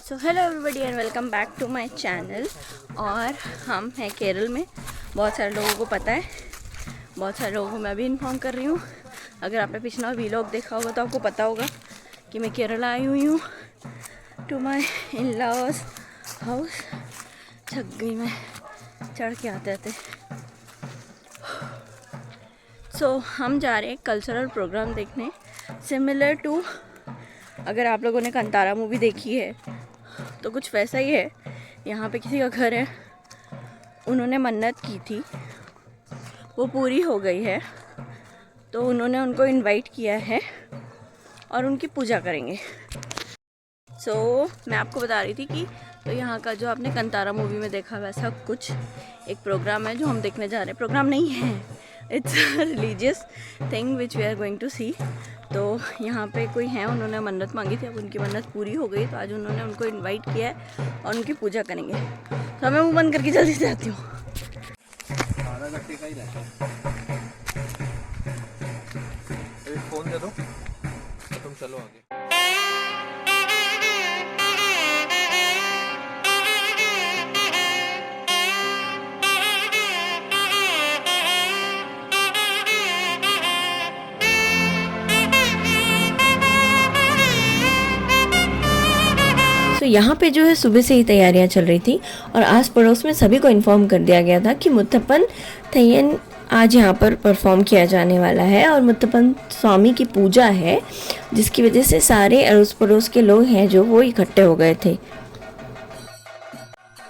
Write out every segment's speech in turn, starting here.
So hello everybody and welcome back to my channel. और हम हैं केरल में। बहुत सारे लोगों को पता है, बहुत सारे लोगों को मैं भी इन्फॉर्म कर रही हूँ। अगर आपने पिछला वीलॉग देखा होगा तो आपको पता होगा कि मैं केरल आई हुई हूँ to my in laws house. थक गई मैं चढ़ के आते आते। सो हम जा रहे हैं कल्चरल प्रोग्राम देखने, सिमिलर टू अगर आप लोगों ने कंतारा मूवी देखी है तो कुछ वैसा ही है। यहाँ पे किसी का घर है, उन्होंने मन्नत की थी, वो पूरी हो गई है, तो उन्होंने उनको इनवाइट किया है और उनकी पूजा करेंगे। सो मैं आपको बता रही थी कि तो यहाँ का जो आपने कंतारा मूवी में देखा वैसा कुछ एक प्रोग्राम है जो हम देखने जा रहे हैं। प्रोग्राम नहीं है, it's a religious thing which we are going to see. तो यहाँ पे कोई है, उन्होंने मन्नत मांगी थी, अब उनकी मन्नत पूरी हो गई, तो आज उन्होंने उनको इनवाइट किया है और उनकी पूजा करेंगे। तो मैं मुँह बंद करके जल्दी से आती हूँ। फोन दे दो तो तुम चलो आगे। तो यहाँ पे जो है सुबह से ही तैयारियां चल रही थी और आस पड़ोस में सभी को इन्फॉर्म कर दिया गया था कि मुत्तप्पन थय्यन आज यहाँ पर परफॉर्म किया जाने वाला है और मुत्तप्पन स्वामी की पूजा है, जिसकी वजह से सारे अड़ोस पड़ोस के लोग हैं जो वो इकट्ठे हो गए थे।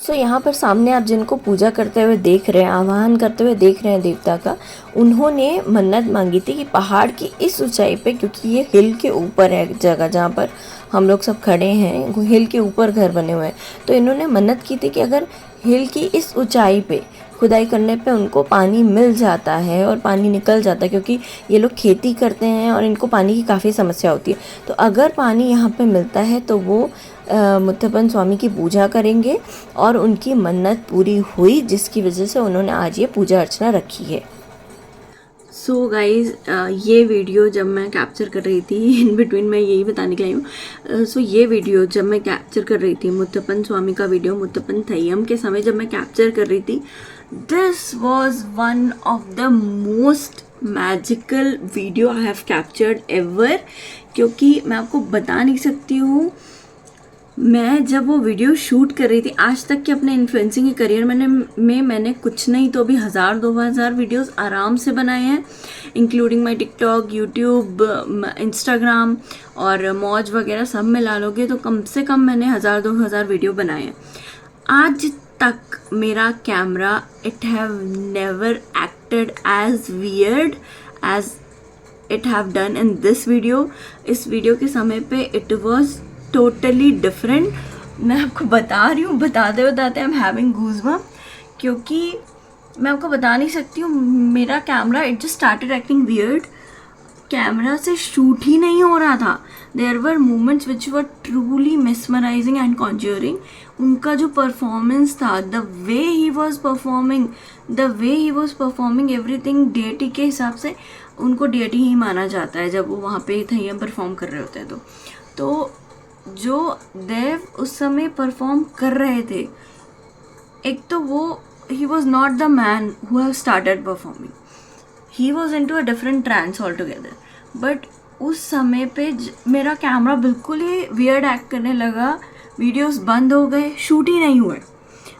सो यहाँ पर सामने आप जिनको पूजा करते हुए देख रहे हैं, आवाहन करते हुए देख रहे हैं देवता का, उन्होंने मन्नत मांगी थी कि पहाड़ की इस ऊंचाई पे, क्योंकि ये हिल के ऊपर है जगह जहाँ पर हम लोग सब खड़े हैं, हिल के ऊपर घर बने हुए हैं, तो इन्होंने मन्नत की थी कि अगर हिल की इस ऊंचाई पे खुदाई करने पे उनको पानी मिल जाता है और पानी निकल जाता है, क्योंकि ये लोग खेती करते हैं और इनको पानी की काफ़ी समस्या होती है, तो अगर पानी यहाँ पे मिलता है तो वो मुत्तप्पन स्वामी की पूजा करेंगे और उनकी मन्नत पूरी हुई, जिसकी वजह से उन्होंने आज ये पूजा अर्चना रखी है। सो गाइज़, ये वीडियो जब मैं कैप्चर कर रही थी, इन बिटवीन मैं यही बताने के लिए आई हूँ। सो ये वीडियो जब मैं कैप्चर कर रही थी, मुत्तप्पन स्वामी का वीडियो मुत्तप्पन थय्यम के समय जब मैं कैप्चर कर रही थी, this was one of the most magical video I have captured ever. क्योंकि मैं आपको बता नहीं सकती हूँ, मैं जब वो वीडियो शूट कर रही थी, आज तक के अपने इन्फ्लुएंसिंग के करियर मैंने कुछ नहीं तो भी 1000-2000 वीडियोस आराम से बनाए हैं, including my TikTok, YouTube, Instagram और मौज वगैरह सब मिला लोगे तो कम से कम मैंने 1000-2000 वीडियो बनाए हैं। आज तक मेरा camera it have never acted as weird as it have done in this video. इस वीडियो के समय पे इट वॉज टोटली डिफरेंट। मैं आपको बता रही हूँ, बताते बताते आई एम हैविंग गूज़बम्प, क्योंकि मैं आपको बता नहीं सकती हूँ, मेरा camera it just started acting weird. Camera से शूट ही नहीं हो रहा था। There were moments which were truly mesmerising and conjuring. उनका जो परफॉर्मेंस था, the way he was performing everything, deity के हिसाब से उनको डेटी ही माना जाता है जब वो वहाँ पे थय्यम परफॉर्म कर रहे होते हैं। तो जो देव उस समय परफॉर्म कर रहे थे, एक तो वो he was not the man who have started performing, he was into a different trance all together. But उस समय पे मेरा कैमरा बिल्कुल ही वियर्ड एक्ट करने लगा, वीडियोस बंद हो गए, शूट ही नहीं हुए।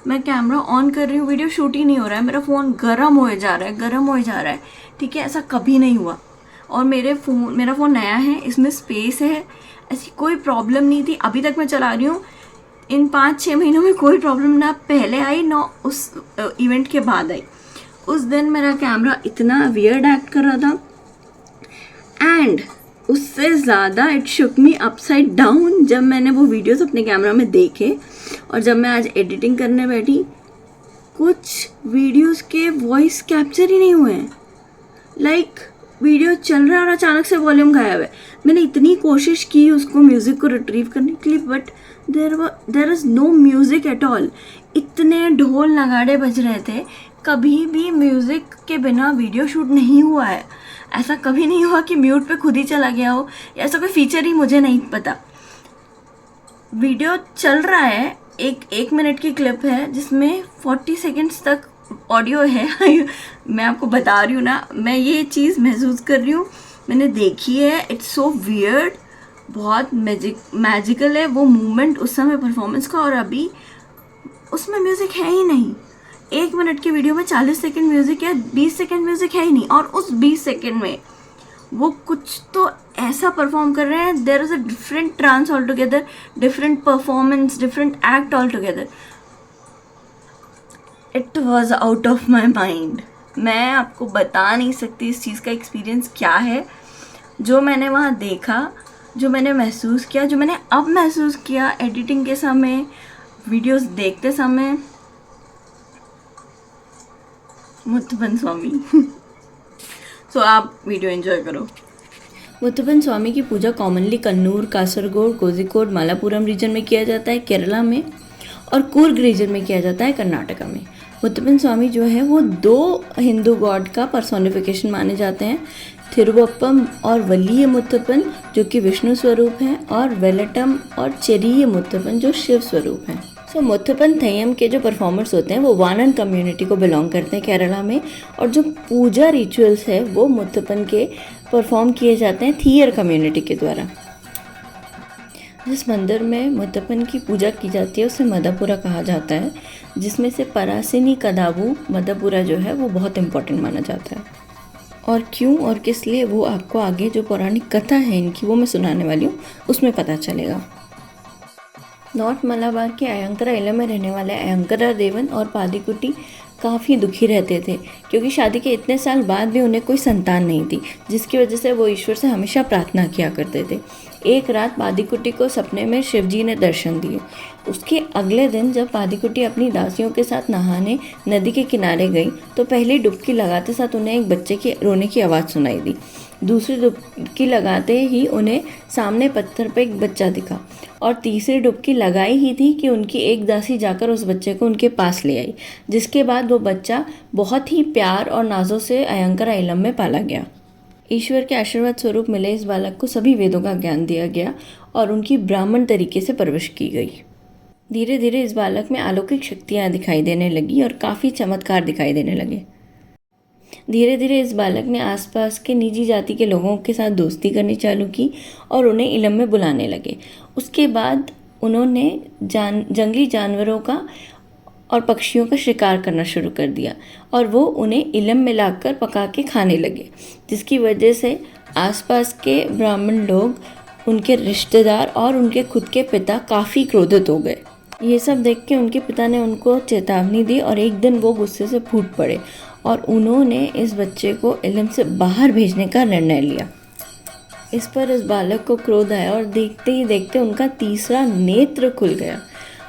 मैं कैमरा ऑन कर रही हूँ, वीडियो शूट ही नहीं हो रहा है, मेरा फ़ोन गर्म हो जा रहा है, ठीक है, ऐसा कभी नहीं हुआ। और मेरा फ़ोन नया है, इसमें स्पेस है, ऐसी कोई प्रॉब्लम नहीं थी। अभी तक मैं चला रही हूँ, इन 5-6 महीनों में कोई प्रॉब्लम ना पहले आई ना उस इवेंट के बाद आई। उस दिन मेरा कैमरा इतना वियर्ड एक्ट कर रहा था, एंड उससे ज़्यादा it Shuk me upside down जब मैंने वो वीडियोस अपने कैमरा में देखे। और जब मैं आज एडिटिंग करने बैठी, कुछ वीडियोस के वॉइस कैप्चर ही नहीं हुए हैं। लाइक वीडियो चल रहा है और अचानक से वॉल्यूम गायब है। मैंने इतनी कोशिश की उसको म्यूज़िक को रिट्रीव करने के लिए, but there is no music at all. इतने ढोल नगाड़े बज रहे थे, कभी भी म्यूज़िक के बिना वीडियो शूट नहीं हुआ है। ऐसा कभी नहीं हुआ कि म्यूट पे खुद ही चला गया हो, ऐसा कोई फीचर ही मुझे नहीं पता। वीडियो चल रहा है, एक मिनट की क्लिप है जिसमें 40 सेकेंड्स तक ऑडियो है। मैं आपको बता रही हूँ ना, मैं ये चीज़ महसूस कर रही हूँ, मैंने देखी है। इट्स सो वियर्ड, बहुत मैजिकल है वो मूवमेंट उस समय परफॉर्मेंस का, और अभी उसमें म्यूज़िक है ही नहीं। 1 मिनट की वीडियो में 40 सेकेंड म्यूज़िक है, 20 सेकेंड म्यूज़िक है ही नहीं, और उस 20 सेकेंड में वो कुछ तो ऐसा परफॉर्म कर रहे हैं। There is a different trance all together, different performance, different act all together. It was out of my mind. मैं आपको बता नहीं सकती इस चीज़ का एक्सपीरियंस क्या है, जो मैंने वहाँ देखा, जो मैंने महसूस किया, जो मैंने अब महसूस किया एडिटिंग के समय, वीडियोस देखते समय। मुत्तपन स्वामी। सो आप वीडियो एंजॉय करो। मुत्तपन स्वामी की पूजा कॉमनली कन्नूर, कासरगोड, कोझिकोड, मालापुरम रीजन में किया जाता है केरला में, और कूर्ग रीजन में किया जाता है कर्नाटका में। मुत्तपन स्वामी जो है वो 2 हिंदू गॉड का पर्सोनिफिकेशन माने जाते हैं, थिरुवप्पम और वल्लीय मुत्तपन जो कि विष्णु स्वरूप हैं, और वेलटम और चेरिय मुत्तपन जो शिव स्वरूप हैं। सो मुत्तपन थय्यम के जो परफॉर्मर्स होते हैं वो वानन कम्युनिटी को बिलोंग करते हैं केरला में, और जो पूजा रिचुअल्स है वो मुत्तपन के परफॉर्म किए जाते हैं थियर कम्युनिटी के द्वारा। जिस मंदिर में मुत्तपन की पूजा की जाती है उसे मदापुरा कहा जाता है, जिसमें से परासिनी कदावू मदापुरा जो है वो बहुत इम्पोर्टेंट माना जाता है। और क्यों और किस लिए वो आपको आगे जो पौराणिक कथा है इनकी वो मैं सुनाने वाली हूँ, उसमें पता चलेगा। नॉर्थ मलाबार के अयंकरा इलम में रहने वाले अयंकरा देवन और पादीकुटी काफ़ी दुखी रहते थे, क्योंकि शादी के इतने साल बाद भी उन्हें कोई संतान नहीं थी, जिसकी वजह से वो ईश्वर से हमेशा प्रार्थना किया करते थे। एक रात पादीकुटी को सपने में शिवजी ने दर्शन दिए। उसके अगले दिन जब पादीकुटी अपनी दासियों के साथ नहाने नदी के किनारे गई तो पहली डुबकी लगाते साथ उन्हें एक बच्चे की रोने की आवाज़ सुनाई दी। दूसरी डुबकी लगाते ही उन्हें सामने पत्थर पर एक बच्चा दिखा, और तीसरी डुबकी लगाई ही थी कि उनकी एक दासी जाकर उस बच्चे को उनके पास ले आई, जिसके बाद वो बच्चा बहुत ही प्यार और नाजों से अयंकरा इलम में पाला गया। ईश्वर के आशीर्वाद स्वरूप मिले इस बालक को सभी वेदों का ज्ञान दिया गया और उनकी ब्राह्मण तरीके से परवरिश की गई। धीरे धीरे इस बालक में अलौकिक शक्तियाँ दिखाई देने लगी और काफ़ी चमत्कार दिखाई देने लगे। धीरे धीरे इस बालक ने आसपास के निजी जाति के लोगों के साथ दोस्ती करनी चालू की और उन्हें इलम में बुलाने लगे। उसके बाद उन्होंने जंगली जानवरों का और पक्षियों का शिकार करना शुरू कर दिया, और वो उन्हें इलम में लाकर पका के खाने लगे, जिसकी वजह से आसपास के ब्राह्मण लोग, उनके रिश्तेदार और उनके खुद के पिता काफ़ी क्रोधित हो गए। ये सब देख के उनके पिता ने उनको चेतावनी दी और एक दिन वो गुस्से से फूट पड़े और उन्होंने इस बच्चे को इलम से बाहर भेजने का निर्णय लिया। इस पर इस बालक को क्रोध आया और देखते ही देखते उनका तीसरा नेत्र खुल गया,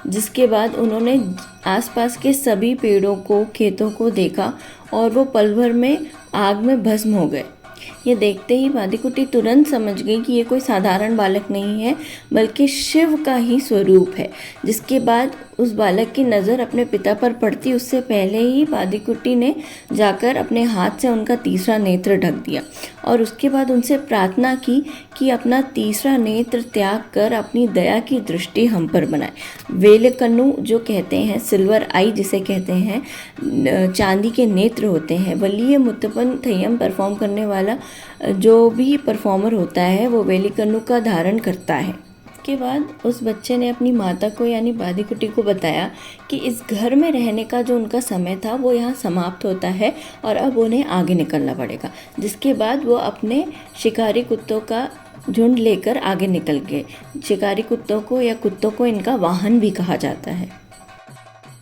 जिसके बाद उन्होंने आसपास के सभी पेड़ों को, खेतों को देखा और वो पल भर में आग में भस्म हो गए। ये देखते ही पादीकुटी तुरंत समझ गई कि ये कोई साधारण बालक नहीं है बल्कि शिव का ही स्वरूप है। जिसके बाद उस बालक की नज़र अपने पिता पर पड़ती उससे पहले ही पादीकुटी ने जाकर अपने हाथ से उनका तीसरा नेत्र ढक दिया और उसके बाद उनसे प्रार्थना की कि अपना तीसरा नेत्र त्याग कर अपनी दया की दृष्टि हम पर बनाए। वेलकन्नु जो कहते हैं, सिल्वर आई जिसे कहते हैं, चांदी के नेत्र होते हैं। वल्लीय मुत्तपन थय्यम परफॉर्म करने वाला जो भी परफॉर्मर होता है वो वेलिकन्नु का धारण करता है। के बाद उस बच्चे ने अपनी माता को यानी पादीकुटी को बताया कि इस घर में रहने का जो उनका समय था वो यहाँ समाप्त होता है और अब उन्हें आगे निकलना पड़ेगा। जिसके बाद वो अपने शिकारी कुत्तों का झुंड लेकर आगे निकल गए। शिकारी कुत्तों को या कुत्तों को इनका वाहन भी कहा जाता है।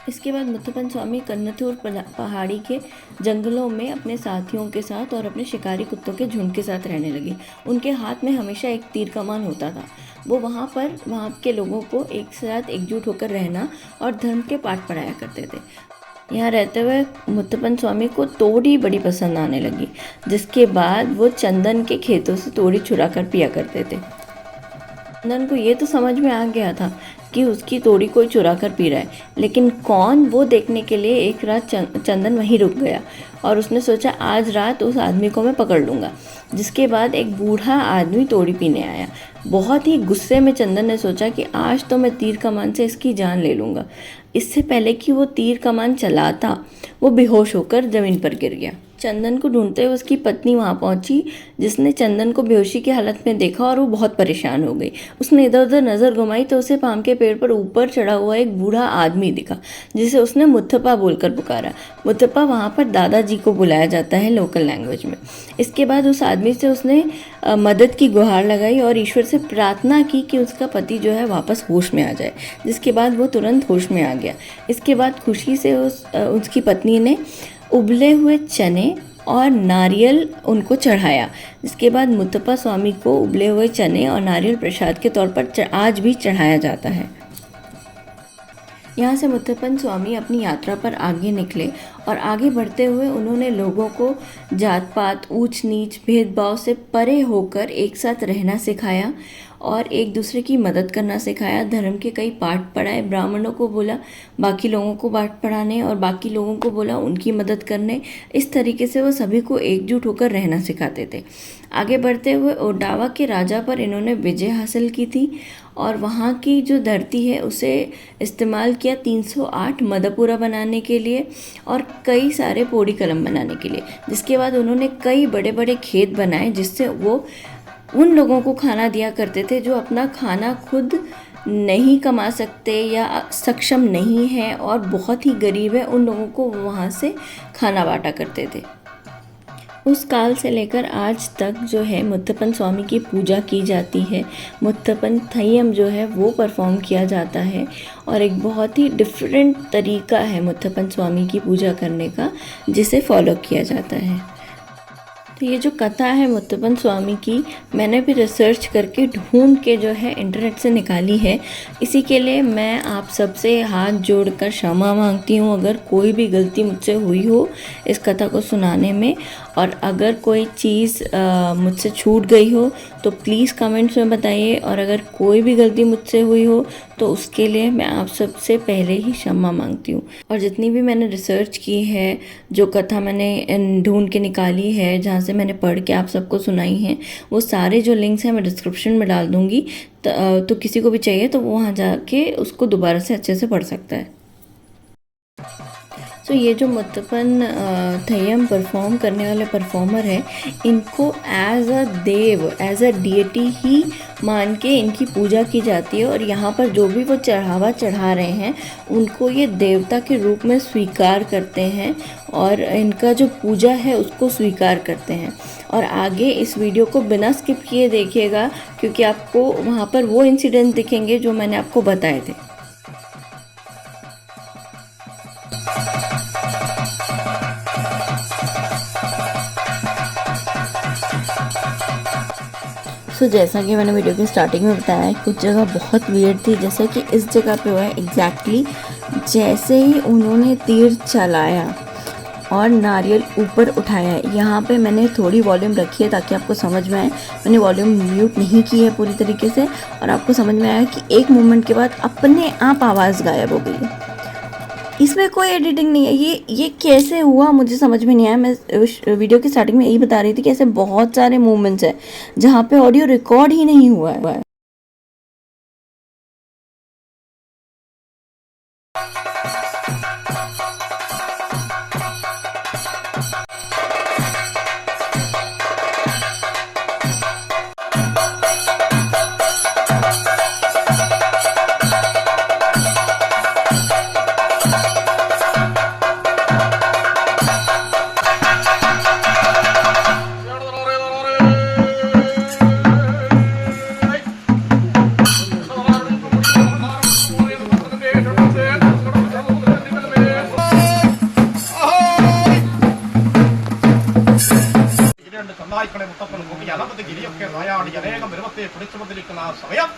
इसके बाद मुत्तपन स्वामी कन्नथूर पहाड़ी के जंगलों में अपने साथियों के साथ और अपने शिकारी कुत्तों के झुंड के साथ रहने लगे। उनके हाथ में हमेशा एक तीर कमान होता था। वो वहाँ के लोगों को एक साथ एकजुट होकर रहना और धर्म के पाठ पढ़ाया करते थे। यहाँ रहते हुए मुत्तपन स्वामी को तोड़ी बड़ी पसंद आने लगी, जिसके बाद वो चंदन के खेतों से तोड़ी चुरा कर पिया करते थे। चंदन को ये तो समझ में आ गया था कि उसकी तोड़ी कोई चुरा कर पी रहा है, लेकिन कौन, वो देखने के लिए एक रात चंदन वहीं रुक गया और उसने सोचा आज रात उस आदमी को मैं पकड़ लूँगा। जिसके बाद एक बूढ़ा आदमी तोड़ी पीने आया। बहुत ही गुस्से में चंदन ने सोचा कि आज तो मैं तीर कमान से इसकी जान ले लूँगा। इससे पहले कि वो तीर कमान चलाता, वो बेहोश होकर ज़मीन पर गिर गया। चंदन को ढूंढते हुए उसकी पत्नी वहाँ पहुँची, जिसने चंदन को बेहोशी की हालत में देखा और वो बहुत परेशान हो गई। उसने इधर उधर नज़र घुमाई तो उसे पाम के पेड़ पर ऊपर चढ़ा हुआ एक बूढ़ा आदमी दिखा, जिसे उसने मुत्तप्पा बोलकर पुकारा। मुत्तप्पा वहाँ पर दादाजी को बुलाया जाता है लोकल लैंग्वेज में। इसके बाद उस आदमी से उसने मदद की गुहार लगाई और ईश्वर से प्रार्थना की कि उसका पति जो है वापस होश में आ जाए, जिसके बाद वो तुरंत होश में आ गया। इसके बाद खुशी से उसकी पत्नी ने उबले हुए चने और नारियल उनको चढ़ाया, जिसके बाद मुत्तप्पा स्वामी को उबले हुए चने और नारियल प्रसाद के तौर पर आज भी चढ़ाया जाता है। यहाँ से मुत्तप्पन स्वामी अपनी यात्रा पर आगे निकले और आगे बढ़ते हुए उन्होंने लोगों को जात पात, ऊंच नीच, भेदभाव से परे होकर एक साथ रहना सिखाया और एक दूसरे की मदद करना सिखाया। धर्म के कई पाठ पढ़ाए, ब्राह्मणों को बोला बाकी लोगों को पाठ पढ़ाने और बाकी लोगों को बोला उनकी मदद करने। इस तरीके से वो सभी को एकजुट होकर रहना सिखाते थे। आगे बढ़ते हुए ओडावा के राजा पर इन्होंने विजय हासिल की थी और वहाँ की जो धरती है उसे इस्तेमाल किया 308 मधुपुरा बनाने के लिए और कई सारे पोड़ी कलम बनाने के लिए। जिसके बाद उन्होंने कई बड़े बड़े खेत बनाए, जिससे वो उन लोगों को खाना दिया करते थे जो अपना खाना खुद नहीं कमा सकते या सक्षम नहीं है और बहुत ही गरीब है, उन लोगों को वहाँ से खाना बांटा करते थे। उस काल से लेकर आज तक जो है मुत्तप्पन स्वामी की पूजा की जाती है। मुत्तप्पन थय्यम जो है वो परफॉर्म किया जाता है और एक बहुत ही डिफरेंट तरीका है मुत्तप्पन स्वामी की पूजा करने का, जिसे फॉलो किया जाता है। तो ये जो कथा है मुत्तप्पन स्वामी की, मैंने भी रिसर्च करके ढूंढ के जो है इंटरनेट से निकाली है। इसी के लिए मैं आप सबसे हाथ जोड़कर क्षमा मांगती हूँ अगर कोई भी गलती मुझसे हुई हो इस कथा को सुनाने में, और अगर कोई चीज़ मुझसे छूट गई हो तो प्लीज़ कमेंट्स में बताइए, और अगर कोई भी गलती मुझसे हुई हो तो उसके लिए मैं आप सबसे पहले ही क्षमा मांगती हूँ। और जितनी भी मैंने रिसर्च की है, जो कथा मैंने ढूंढ के निकाली है, जहाँ से मैंने पढ़ के आप सबको सुनाई है, वो सारे जो लिंक्स हैं मैं डिस्क्रिप्शन में डाल दूँगी, तो किसी को भी चाहिए तो वो वहाँ जाके उसको दोबारा से अच्छे से पढ़ सकता है। तो ये जो मुत्तप्पन थय्यम परफॉर्म करने वाले परफॉर्मर हैं, इनको एज अ देव, एज अ डीएटी ही मान के इनकी पूजा की जाती है और यहाँ पर जो भी वो चढ़ावा चढ़ा रहे हैं उनको ये देवता के रूप में स्वीकार करते हैं और इनका जो पूजा है उसको स्वीकार करते हैं। और आगे इस वीडियो को बिना स्किप किए देखिएगा, क्योंकि आपको वहाँ पर वो इंसिडेंट दिखेंगे जो मैंने आपको बताए थे। तो जैसा कि मैंने वीडियो की स्टार्टिंग में बताया है, कुछ जगह बहुत वियर्ड थी, जैसे कि इस जगह पे हुआ है एग्जैक्टली जैसे ही उन्होंने तीर चलाया और नारियल ऊपर उठाया है। यहाँ पे मैंने थोड़ी वॉल्यूम रखी है ताकि आपको समझ में आए। मैंने वॉल्यूम म्यूट नहीं की है पूरी तरीके से, और आपको समझ में आया कि एक मोमेंट के बाद अपने आप आवाज़ गायब हो गई है। इसमें कोई एडिटिंग नहीं है। ये कैसे हुआ मुझे समझ में नहीं आया। मैं वीडियो की स्टार्टिंग में यही बता रही थी कि ऐसे बहुत सारे मूवमेंट्स हैं जहाँ पे ऑडियो रिकॉर्ड ही नहीं हुआ है। മുത്തപ്പൻ ഗിരിയൊക്കെ നായാടി അനേകം നിർമ്മത്തെ പിടിച്ചു വന്നിരിക്കുന്ന സമയം